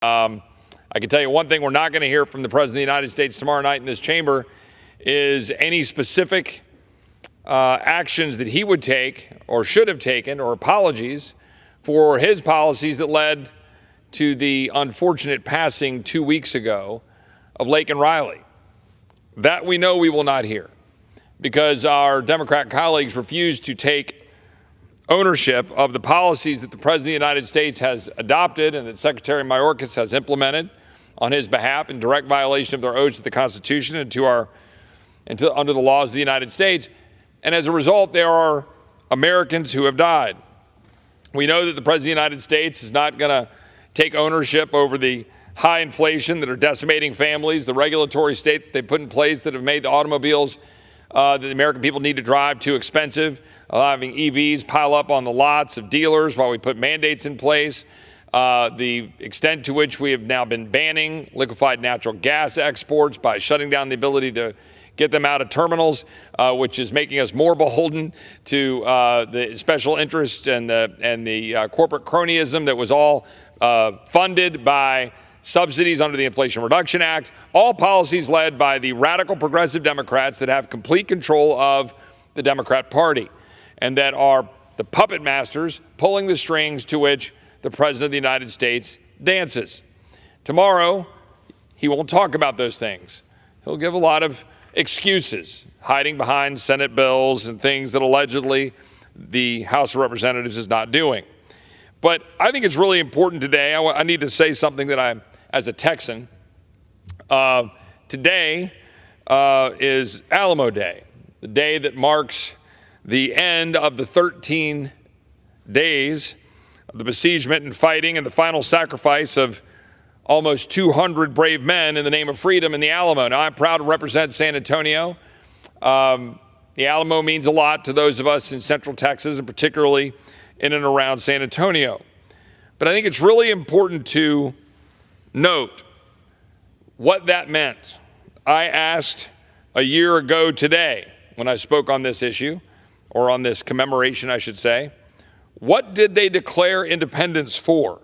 I can tell you one thing we're not going to hear from the President of the United States tomorrow night in this chamber is any specific actions that he would take or should have taken or apologies for his policies that led to the unfortunate passing 2 weeks ago of Laken Riley. That we know we will not hear because our Democrat colleagues refuse to take ownership of the policies that the President of the United States has adopted and that Secretary Mayorkas has implemented on his behalf in direct violation of their oaths to the Constitution and under the laws of the United States. And as a result, there are Americans who have died. We know that the President of the United States is not going to take ownership over the high inflation that are decimating families, the regulatory state that they put in place that have made the automobiles that the American people need to drive too expensive, allowing EVs pile up on the lots of dealers while we put mandates in place, the extent to which we have now been banning liquefied natural gas exports by shutting down the ability to get them out of terminals, which is making us more beholden to the special interests and the corporate cronyism that was all funded by subsidies under the Inflation Reduction Act, all policies led by the radical progressive Democrats that have complete control of the Democrat Party and that are the puppet masters pulling the strings to which the President of the United States dances. Tomorrow, he won't talk about those things. He'll give a lot of excuses, hiding behind Senate bills and things that allegedly the House of Representatives is not doing. But I think it's really important today. I need to say something that as a Texan, today is Alamo Day, the day that marks the end of the 13 days of the besiegement and fighting and the final sacrifice of almost 200 brave men in the name of freedom in the Alamo. Now, I'm proud to represent San Antonio. The Alamo means a lot to those of us in Central Texas, and particularly in and around San Antonio. But I think it's really important to note what that meant. I asked a year ago today when I spoke on this issue, or on this commemoration, I should say, what did they declare independence for?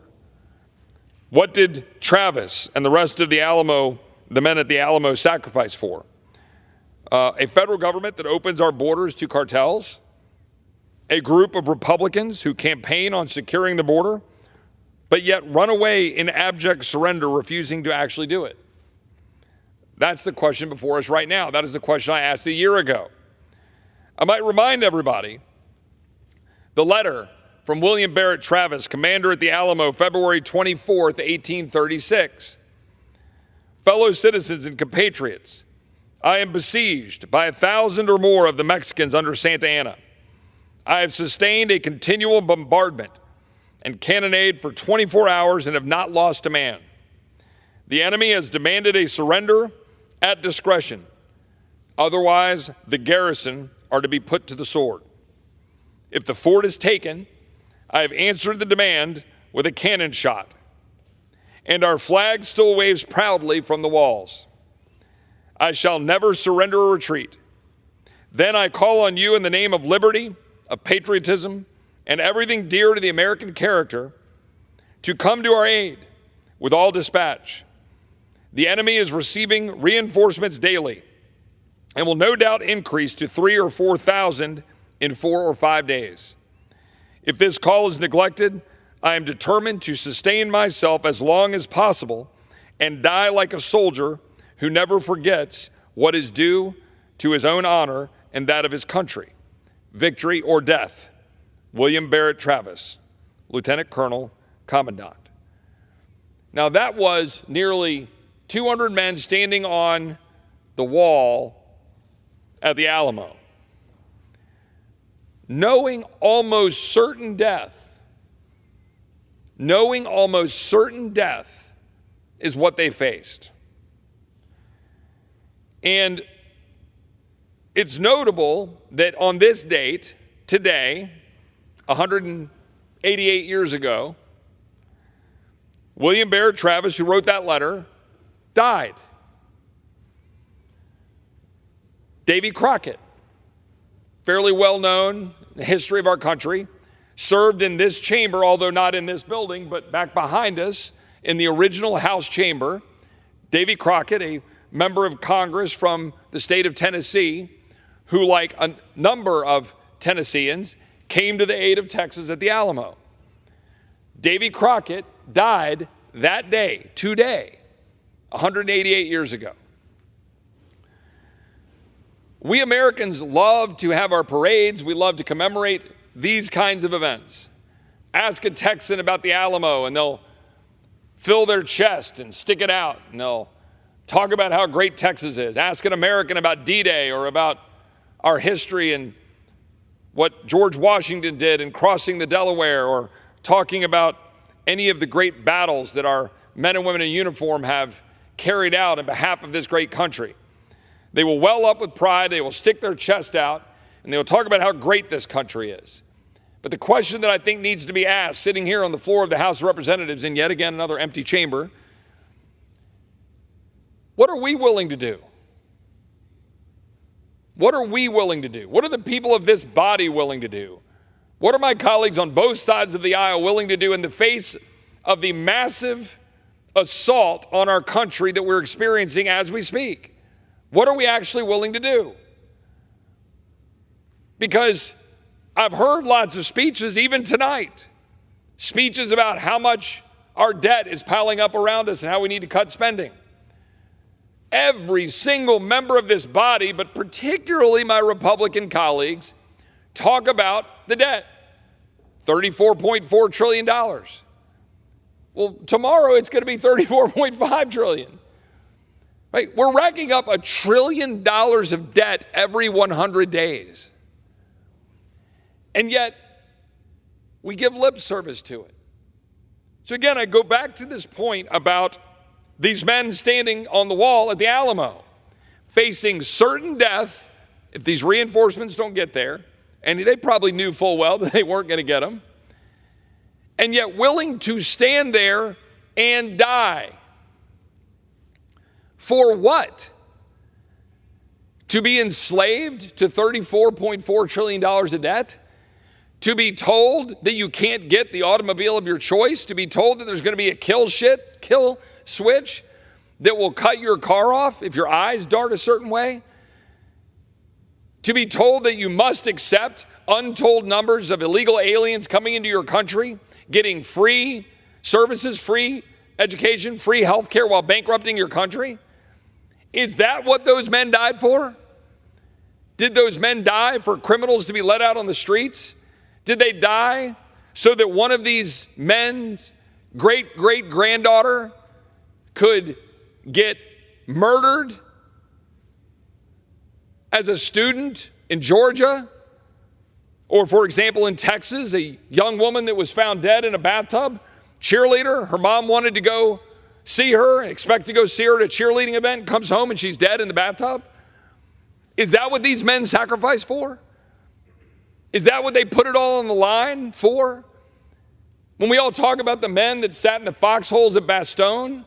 What did Travis and the rest of the Alamo, the men at the Alamo, sacrifice for? A federal government that opens our borders to cartels? A group of Republicans who campaign on securing the border, but yet run away in abject surrender, refusing to actually do it? That's the question before us right now. That is the question I asked a year ago. I might remind everybody the letter from William Barrett Travis, commander at the Alamo, February 24th, 1836. Fellow citizens and compatriots, I am besieged by 1,000 or more of the Mexicans under Santa Anna. I have sustained a continual bombardment and cannonade for 24 hours and have not lost a man. The enemy has demanded a surrender at discretion. Otherwise, the garrison are to be put to the sword. If the fort is taken, I have answered the demand with a cannon shot, and our flag still waves proudly from the walls. I shall never surrender or retreat. Then I call on you in the name of liberty, of patriotism, and everything dear to the American character to come to our aid with all dispatch. The enemy is receiving reinforcements daily and will no doubt increase to 3,000 or 4,000 in 4 or 5 days. If this call is neglected, I am determined to sustain myself as long as possible and die like a soldier who never forgets what is due to his own honor and that of his country. Victory or death. William Barrett Travis, Lieutenant Colonel, Commandant. Now that was nearly 200 men standing on the wall at the Alamo, knowing almost certain death is what they faced. And it's notable that on this date, today, 188 years ago, William Barrett Travis, who wrote that letter, died. Davy Crockett, fairly well known in the history of our country, served in this chamber, although not in this building, but back behind us in the original House chamber, Davy Crockett, a member of Congress from the state of Tennessee, who, like a number of Tennesseans, came to the aid of Texas at the Alamo. Davy Crockett died that day, today, 188 years ago. We Americans love to have our parades. We love to commemorate these kinds of events. Ask a Texan about the Alamo, and they'll fill their chest and stick it out, and they'll talk about how great Texas is. Ask an American about D-Day or about our history and what George Washington did in crossing the Delaware, or talking about any of the great battles that our men and women in uniform have carried out on behalf of this great country. They will well up with pride, they will stick their chest out, and they will talk about how great this country is. But the question that I think needs to be asked, sitting here on the floor of the House of Representatives in yet again another empty chamber, what are we willing to do? What are we willing to do? What are the people of this body willing to do? What are my colleagues on both sides of the aisle willing to do in the face of the massive assault on our country that we're experiencing as we speak? What are we actually willing to do? Because I've heard lots of speeches, even tonight, speeches about how much our debt is piling up around us and how we need to cut spending. Every single member of this body, but particularly my Republican colleagues, talk about the debt, $34.4 trillion. Well, tomorrow it's going to be $34.5 trillion. Right? We're racking up $1 trillion of debt every 100 days. And yet, we give lip service to it. So again, I go back to this point about these men standing on the wall at the Alamo, facing certain death if these reinforcements don't get there, and they probably knew full well that they weren't going to get them, and yet willing to stand there and die. For what? To be enslaved to $34.4 trillion of debt? To be told that you can't get the automobile of your choice? To be told that there's going to be a kill switch that will cut your car off if your eyes dart a certain way? To be told that you must accept untold numbers of illegal aliens coming into your country, getting free services, free education, free health care while bankrupting your country? Is that what those men died for? Did those men die for criminals to be let out on the streets? Did they die so that one of these men's great-great-granddaughter could get murdered as a student in Georgia? Or, for example, in Texas, a young woman that was found dead in a bathtub, cheerleader. Her mom wanted to go see her and expect to go see her at a cheerleading event, comes home and she's dead in the bathtub. Is that what these men sacrifice for? Is that what they put it all on the line for? When we all talk about the men that sat in the foxholes at Bastogne,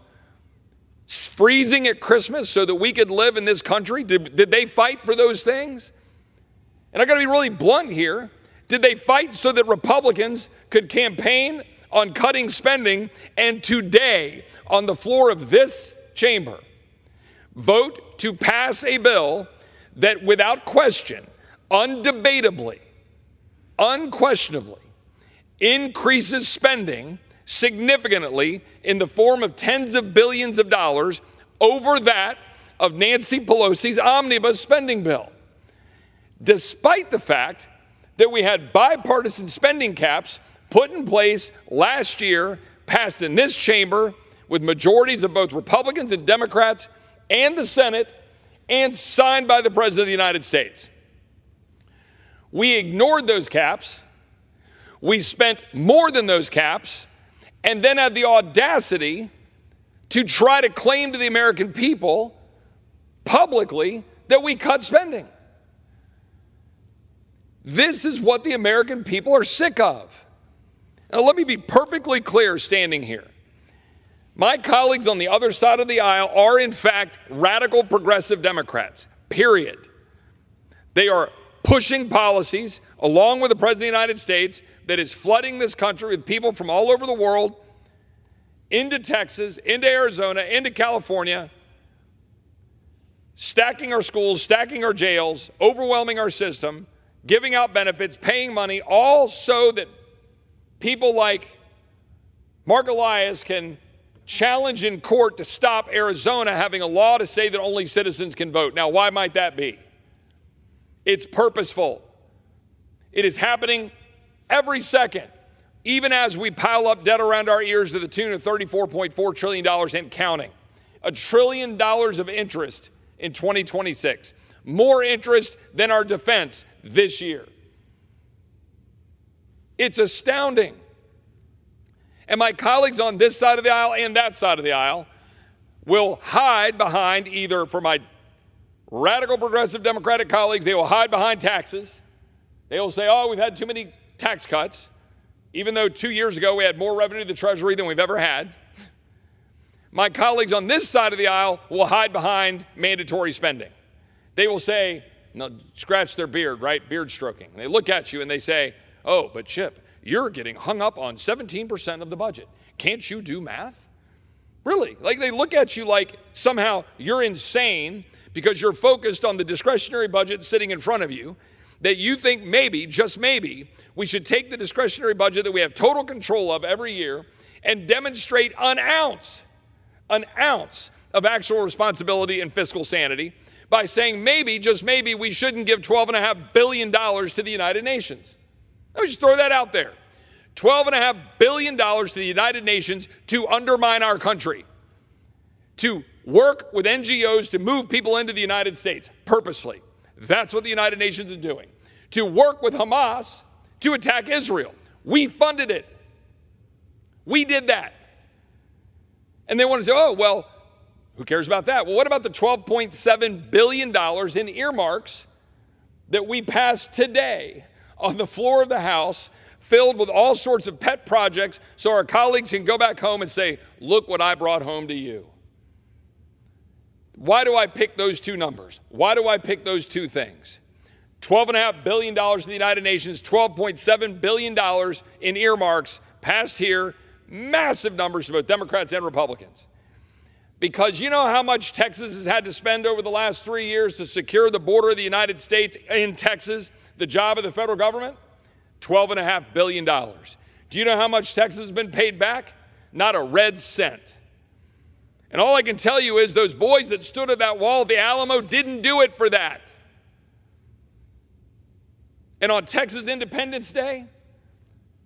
freezing at Christmas so that we could live in this country, did they fight for those things? And I got to be really blunt here. Did they fight so that Republicans could campaign on cutting spending and today, on the floor of this chamber, vote to pass a bill that without question, undebatably, unquestionably, increases spending significantly in the form of tens of billions of dollars over that of Nancy Pelosi's omnibus spending bill, despite the fact that we had bipartisan spending caps put in place last year, passed in this chamber with majorities of both Republicans and Democrats and the Senate, and signed by the President of the United States. We ignored those caps, we spent more than those caps, and then had the audacity to try to claim to the American people publicly that we cut spending. This is what the American people are sick of. Now, let me be perfectly clear standing here. My colleagues on the other side of the aisle are, in fact, radical progressive Democrats, period. They are pushing policies, along with the President of the United States, that is flooding this country with people from all over the world into Texas, into Arizona, into California, stacking our schools, stacking our jails, overwhelming our system, giving out benefits, paying money, all so that people like Mark Elias can challenge in court to stop Arizona having a law to say that only citizens can vote. Now, why might that be? It's purposeful. It is happening every second, even as we pile up debt around our ears to the tune of $34.4 trillion and counting. $1 trillion of interest in 2026. More interest than our defense this year. It's astounding. And my colleagues on this side of the aisle and that side of the aisle will hide behind either, for my radical progressive Democratic colleagues, they will hide behind taxes. They will say, oh, we've had too many tax cuts, even though 2 years ago we had more revenue to the Treasury than we've ever had. My colleagues on this side of the aisle will hide behind mandatory spending. They will say, no, scratch their beard, right? Beard stroking. And they look at you and they say, oh, but Chip, you're getting hung up on 17% of the budget. Can't you do math? Really? Like they look at you like somehow you're insane because you're focused on the discretionary budget sitting in front of you, that you think maybe, just maybe, we should take the discretionary budget that we have total control of every year and demonstrate an ounce of actual responsibility and fiscal sanity by saying maybe, just maybe, we shouldn't give $12.5 billion to the United Nations. Let me just throw that out there. $12.5 billion to the United Nations to undermine our country, to work with NGOs to move people into the United States purposely. That's what the United Nations is doing. To work with Hamas to attack Israel. We funded it. We did that. And they want to say, oh, well, who cares about that? Well, what about the $12.7 billion in earmarks that we passed today on the floor of the House, filled with all sorts of pet projects so our colleagues can go back home and say, look what I brought home to you? Why do I pick those two numbers? Why do I pick those two things? $12.5 billion to the United Nations, $12.7 billion in earmarks passed here, massive numbers to both Democrats and Republicans. Because you know how much Texas has had to spend over the last 3 years to secure the border of the United States in Texas, the job of the federal government? $12.5 billion. Do you know how much Texas has been paid back? Not a red cent. And all I can tell you is those boys that stood at that wall at the Alamo didn't do it for that. And on Texas Independence Day,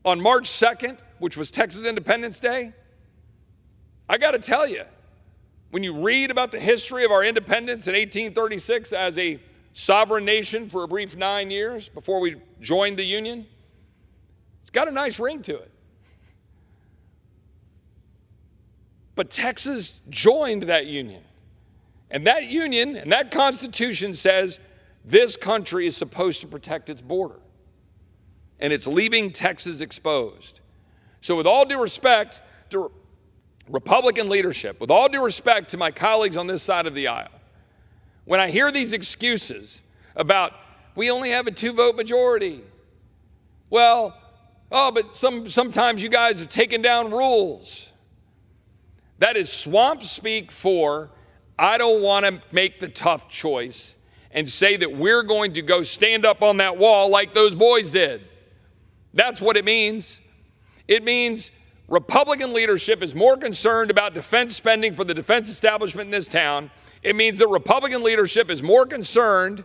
on March 2nd, which was Texas Independence Day, I got to tell you, when you read about the history of our independence in 1836 as a sovereign nation for a brief 9 years before we joined the Union, it's got a nice ring to it. But Texas joined that union. And that union and that Constitution says this country is supposed to protect its border. And it's leaving Texas exposed. So with all due respect to Republican leadership, with all due respect to my colleagues on this side of the aisle, when I hear these excuses about we only have a 2-vote majority, well, oh, but sometimes you guys have taken down rules. That is swamp speak for I don't want to make the tough choice and say that we're going to go stand up on that wall like those boys did. That's what it means. It means Republican leadership is more concerned about defense spending for the defense establishment in this town. It means that Republican leadership is more concerned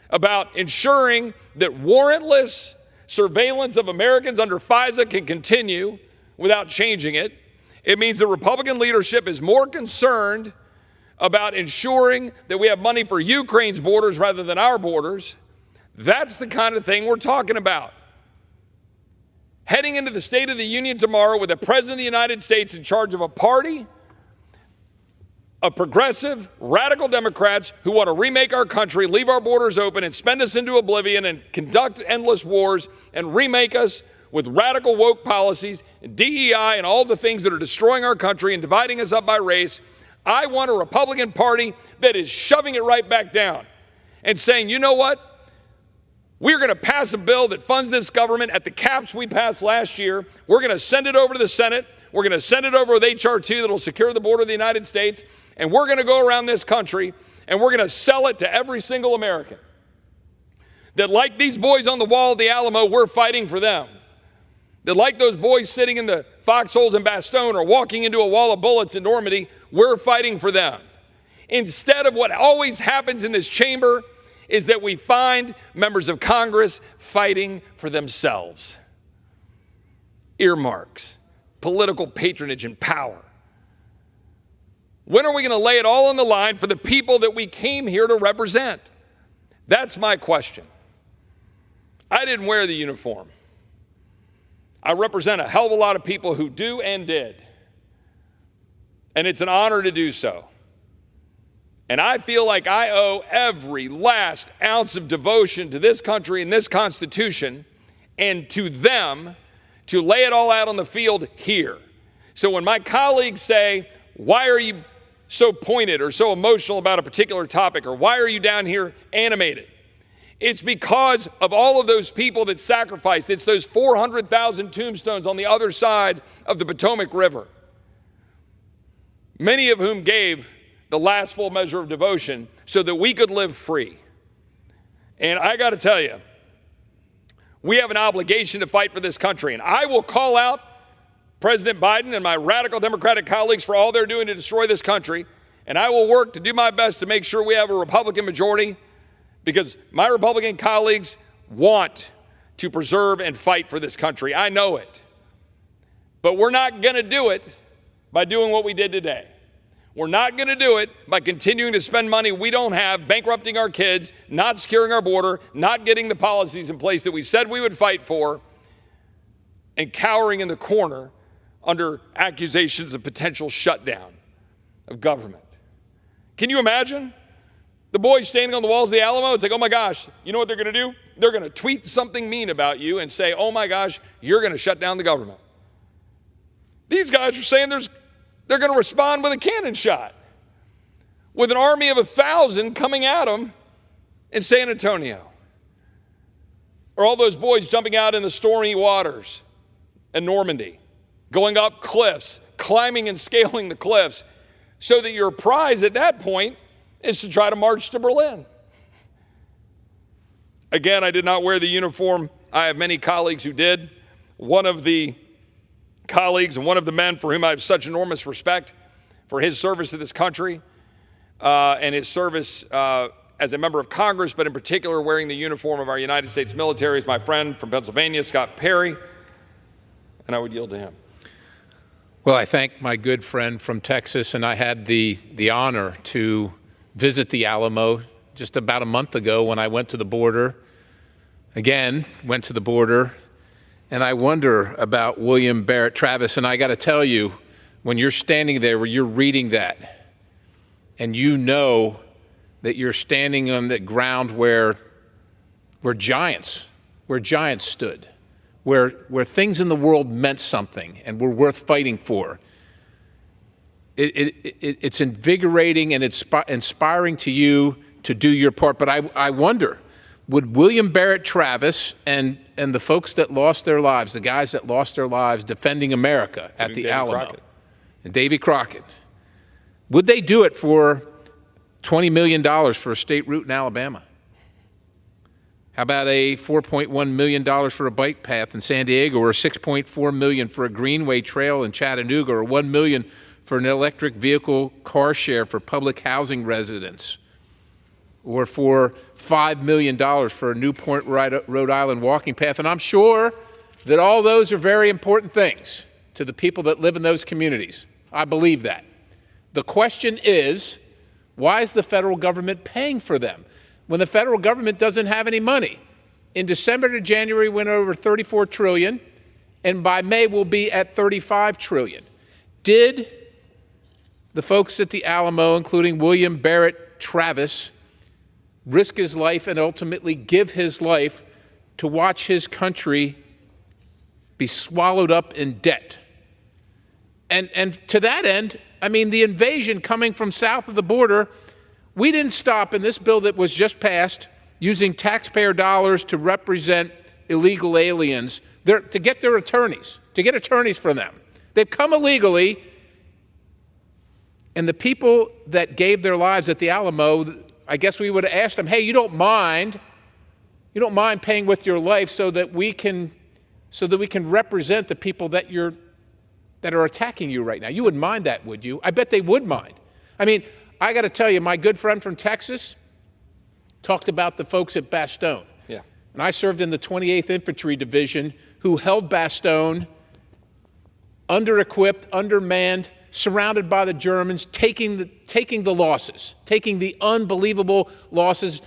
about ensuring that warrantless surveillance of Americans under FISA can continue without changing it. It means that Republican leadership is more concerned about ensuring that we have money for Ukraine's borders rather than our borders. That's the kind of thing we're talking about. Heading into the State of the Union tomorrow with the President of the United States in charge of a party of progressive, radical Democrats who want to remake our country, leave our borders open, and spend us into oblivion and conduct endless wars and remake us with radical woke policies and DEI and all the things that are destroying our country and dividing us up by race. I want a Republican Party that is shoving it right back down and saying, you know what? We're going to pass a bill that funds this government at the caps we passed last year. We're going to send it over to the Senate. We're going to send it over with H.R. 2 that'll secure the border of the United States, and we're going to go around this country and we're going to sell it to every single American. That like these boys on the wall at the Alamo, we're fighting for them. That like those boys sitting in the foxholes in Bastogne or walking into a wall of bullets in Normandy, we're fighting for them. Instead of what always happens in this chamber is that we find members of Congress fighting for themselves. Earmarks, political patronage, and power. When are we going to lay it all on the line for the people that we came here to represent? That's my question. I didn't wear the uniform. I represent a hell of a lot of people who do and did. And it's an honor to do so. And I feel like I owe every last ounce of devotion to this country and this Constitution and to them to lay it all out on the field here. So when my colleagues say, why are you so pointed or so emotional about a particular topic, or why are you down here animated? It's because of all of those people that sacrificed. It's those 400,000 tombstones on the other side of the Potomac River, many of whom gave the last full measure of devotion so that we could live free. And I got to tell you, we have an obligation to fight for this country. And I will call out President Biden and my radical Democratic colleagues for all they're doing to destroy this country. And I will work to do my best to make sure we have a Republican majority, because my Republican colleagues want to preserve and fight for this country. I know it. But we're not going to do it by doing what we did today. We're not going to do it by continuing to spend money we don't have, bankrupting our kids, not securing our border, not getting the policies in place that we said we would fight for, and cowering in the corner under accusations of potential shutdown of government. Can you imagine? The boys standing on the walls of the Alamo, it's like, oh my gosh, you know what they're going to do? They're going to tweet something mean about you and say, oh my gosh, you're going to shut down the government. These guys are saying they're going to respond with a cannon shot, with an army of 1,000 coming at them in San Antonio. Or all those boys jumping out in the stormy waters in Normandy, going up cliffs, climbing and scaling the cliffs, so that your prize at that point is to try to march to Berlin. Again, I did not wear the uniform. I have many colleagues who did. One of the colleagues and one of the men for whom I have such enormous respect for his service to this country and his service as a member of Congress, but in particular wearing the uniform of our United States military, is my friend from Pennsylvania, Scott Perry, and I would yield to him. Well, I thank my good friend from Texas, and I had the honor to visit the Alamo just about a month ago when I went to the border. Again, went to the border, and I wonder about William Barrett Travis. And I got to tell you, when you're standing there, where you're reading that, and you know that you're standing on the ground where giants stood, where things in the world meant something and were worth fighting for. It's invigorating and it's inspiring to you to do your part. But I wonder, would William Barrett Travis and the folks that lost their lives, the guys that lost their lives defending America at the Alamo, and Davy Crockett, would they do it for $20 million for a state route in Alabama? How about a $4.1 million for a bike path in San Diego, or $6.4 million for a greenway trail in Chattanooga, or $1 million for an electric vehicle car share for public housing residents, or for $5 million for a Newport, Rhode Island walking path? And I'm sure that all those are very important things to the people that live in those communities. I believe that. The question is, why is the federal government paying for them when the federal government doesn't have any money? In December to January, we went over $34 trillion, and by May we'll be at $35 trillion. Did the folks at the Alamo, including William Barrett Travis, risk his life and ultimately give his life to watch his country be swallowed up in debt? And to that end, I mean, the invasion coming from south of the border, we didn't stop in this bill that was just passed using taxpayer dollars to represent illegal aliens to get their attorneys, to get attorneys for them. They've come illegally, and the people that gave their lives at the Alamo, I guess we would have asked them, hey, you don't mind paying with your life so that we can represent the people that are attacking you right now. You wouldn't mind that, would you? I bet they would mind. I mean, I got to tell you, my good friend from Texas talked about the folks at Bastogne. Yeah. And I served in the 28th Infantry Division who held Bastogne, under-equipped, undermanned, surrounded by the Germans, taking the losses, taking the unbelievable losses,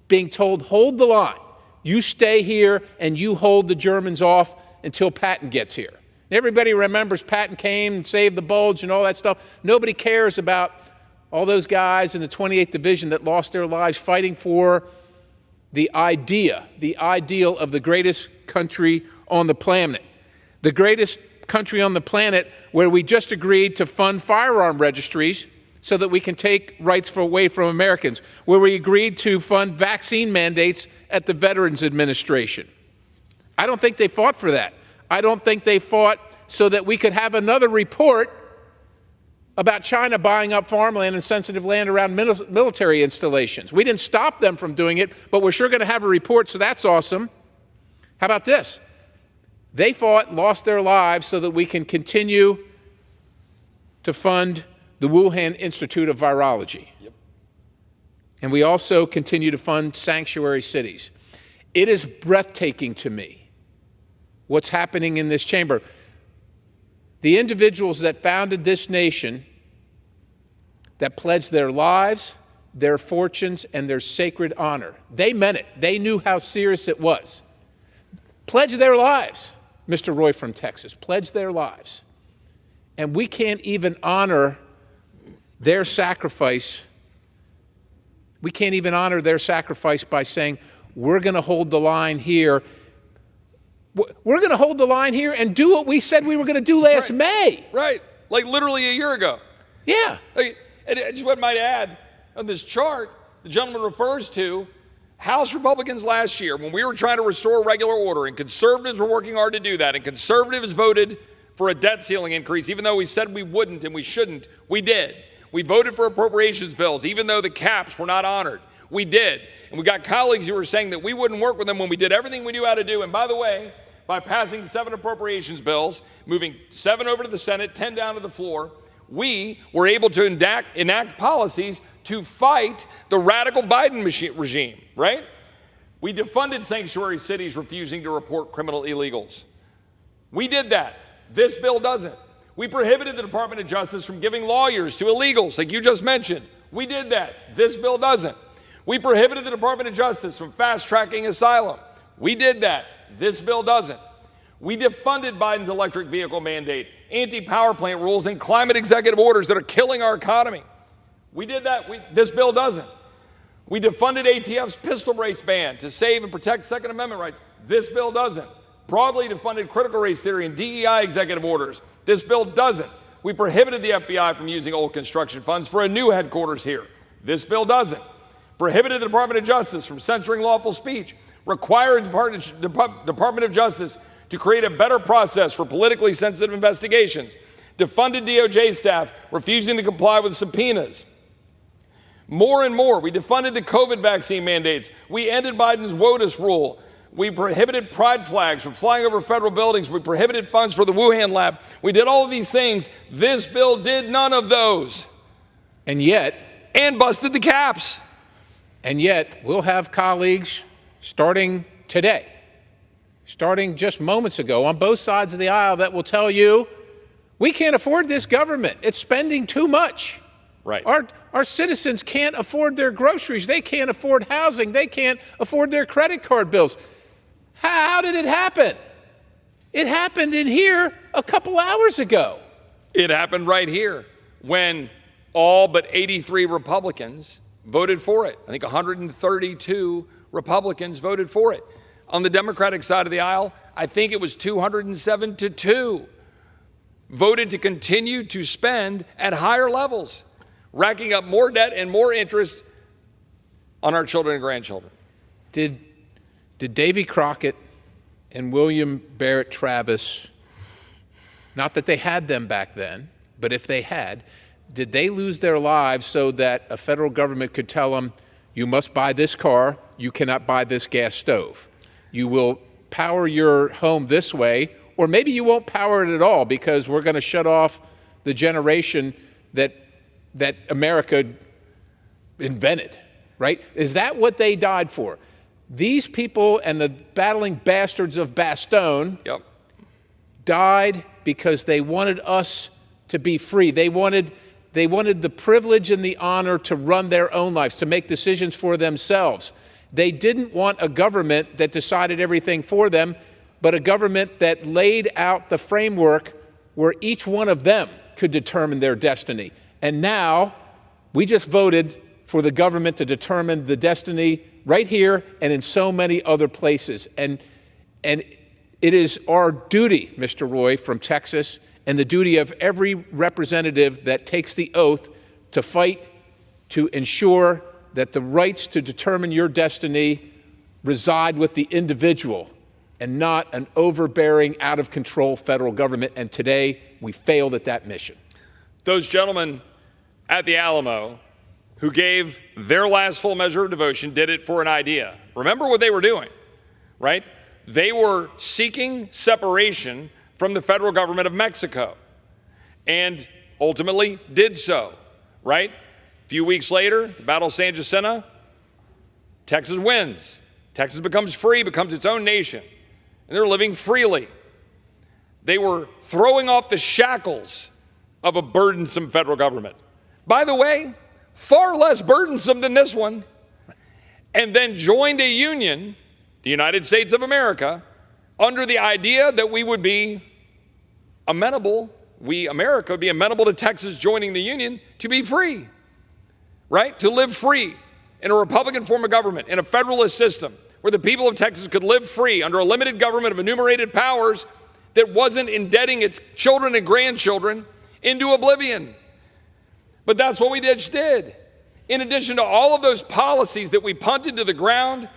being told, hold the line. You stay here and you hold the Germans off until Patton gets here. Everybody remembers Patton came and saved the Bulge and all that stuff. Nobody cares about all those guys in the 28th Division that lost their lives fighting for the ideal of the greatest country on the planet. The greatest country on the planet where we just agreed to fund firearm registries so that we can take rights away from Americans, where we agreed to fund vaccine mandates at the Veterans Administration. I don't think they fought for that. I don't think they fought so that we could have another report about China buying up farmland and sensitive land around military installations. We didn't stop them from doing it, but we're sure going to have a report, so that's awesome. How about this? They fought, lost their lives so that we can continue to fund the Wuhan Institute of Virology. Yep. And we also continue to fund sanctuary cities. It is breathtaking to me what's happening in this chamber. The individuals that founded this nation, that pledged their lives, their fortunes, and their sacred honor, they meant it. They knew how serious it was. Pledged their lives. Mr. Roy from Texas, pledged their lives. And we can't even honor their sacrifice. We can't even honor their sacrifice by saying, we're going to hold the line here. We're going to hold the line here and do what we said we were going to do last May. Right, like literally a year ago. Yeah. And I just might add, on this chart, the gentleman refers to House Republicans last year, when we were trying to restore regular order, and conservatives were working hard to do that, and conservatives voted for a debt ceiling increase, even though we said we wouldn't and we shouldn't, we did. We voted for appropriations bills, even though the caps were not honored. We did. And we got colleagues who were saying that we wouldn't work with them when we did everything we knew how to do. And by the way, by passing 7 appropriations bills, moving 7 over to the Senate, 10 down to the floor, we were able to enact policies to fight the radical Biden regime, right? We defunded sanctuary cities refusing to report criminal illegals. We did that. This bill doesn't. We prohibited the Department of Justice from giving lawyers to illegals, like you just mentioned. We did that. This bill doesn't. We prohibited the Department of Justice from fast-tracking asylum. We did that. This bill doesn't. We defunded Biden's electric vehicle mandate, anti-power plant rules, and climate executive orders that are killing our economy. We did that. This bill doesn't. We defunded ATF's pistol race ban to save and protect Second Amendment rights. This bill doesn't. Broadly defunded critical race theory and DEI executive orders. This bill doesn't. We prohibited the FBI from using old construction funds for a new headquarters here. This bill doesn't. Prohibited the Department of Justice from censoring lawful speech. Required the Department of Justice to create a better process for politically sensitive investigations. Defunded DOJ staff refusing to comply with subpoenas. More and more, we defunded the COVID vaccine mandates. We ended Biden's WOTUS rule. We prohibited pride flags from flying over federal buildings. We prohibited funds for the Wuhan lab. We did all of these things. This bill did none of those. And yet, busted the caps. And yet, we'll have colleagues starting today, starting just moments ago on both sides of the aisle that will tell you, we can't afford this government. It's spending too much. Right. Our citizens can't afford their groceries. They can't afford housing. They can't afford their credit card bills. How did it happen? It happened in here a couple hours ago. It happened right here when all but 83 Republicans voted for it. I think 132 Republicans voted for it. On the Democratic side of the aisle, I think it was 207 to 2 voted to continue to spend at higher levels, racking up more debt and more interest on our children and grandchildren. Did Davy Crockett and William Barrett Travis not that they had them back then, but if they had, did they lose their lives so that a federal government could tell them, you must buy this car, you cannot buy this gas stove. You will power your home this way, or maybe you won't power it at all because we're going to shut off the generation that America invented, right? Is that what they died for? These people and the battling bastards of Bastogne died because they wanted us to be free. They wanted the privilege and the honor to run their own lives, to make decisions for themselves. They didn't want a government that decided everything for them, but a government that laid out the framework where each one of them could determine their destiny. And now we just voted for the government to determine the destiny right here and in so many other places. And it is our duty, Mr. Roy, from Texas, and the duty of every representative that takes the oath to fight to ensure that the rights to determine your destiny reside with the individual and not an overbearing, out-of-control federal government. And today, we failed at that mission. Those gentlemen at the Alamo who gave their last full measure of devotion did it for an idea. Remember what they were doing, right? They were seeking separation from the federal government of Mexico and ultimately did so, right? A few weeks later, the Battle of San Jacinto, Texas wins. Texas becomes free, becomes its own nation, and they're living freely. They were throwing off the shackles of a burdensome federal government. By the way, far less burdensome than this one, and then joined a union, the United States of America, under the idea that we would be amenable, America would be amenable to Texas joining the union to be free, right? To live free in a Republican form of government, in a federalist system, where the people of Texas could live free under a limited government of enumerated powers that wasn't indebting its children and grandchildren into oblivion. But that's what we just did. In addition to all of those policies that we punted to the ground,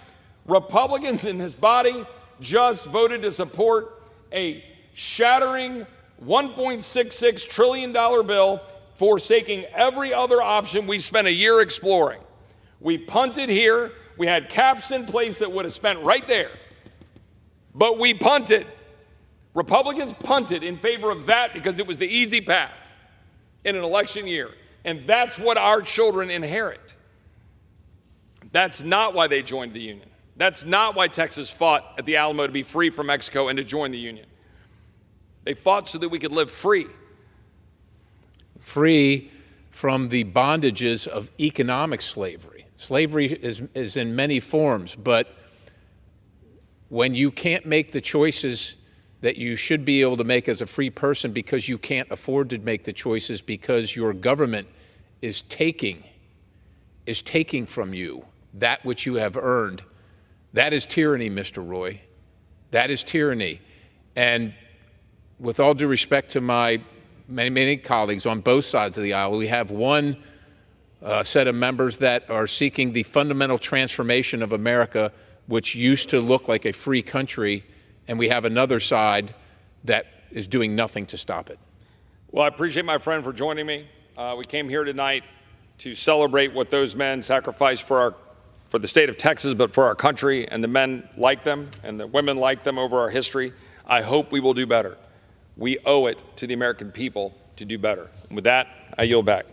Republicans in this body just voted to support a shattering $1.66 trillion bill, forsaking every other option we spent a year exploring. We punted here. We had caps in place that would have spent right there. But we punted. Republicans punted in favor of that because it was the easy path in an election year. And that's what our children inherit. That's not why they joined the union. That's not why Texas fought at the Alamo to be free from Mexico and to join the union. They fought so that we could live free. Free from the bondages of economic slavery. Slavery is in many forms, but when you can't make the choices that you should be able to make as a free person because you can't afford to make the choices because your government is taking from you that which you have earned, that is tyranny, Mr. Roy. That is tyranny. And with all due respect to my many colleagues on both sides of the aisle, we have one set of members that are seeking the fundamental transformation of America, which used to look like a free country, and we have another side that is doing nothing to stop it. Well, I appreciate my friend for joining me. We came here tonight to celebrate what those men sacrificed for the state of Texas, but for our country, and the men like them and the women like them over our history. I hope we will do better. We owe it to the American people to do better. And with that, I yield back.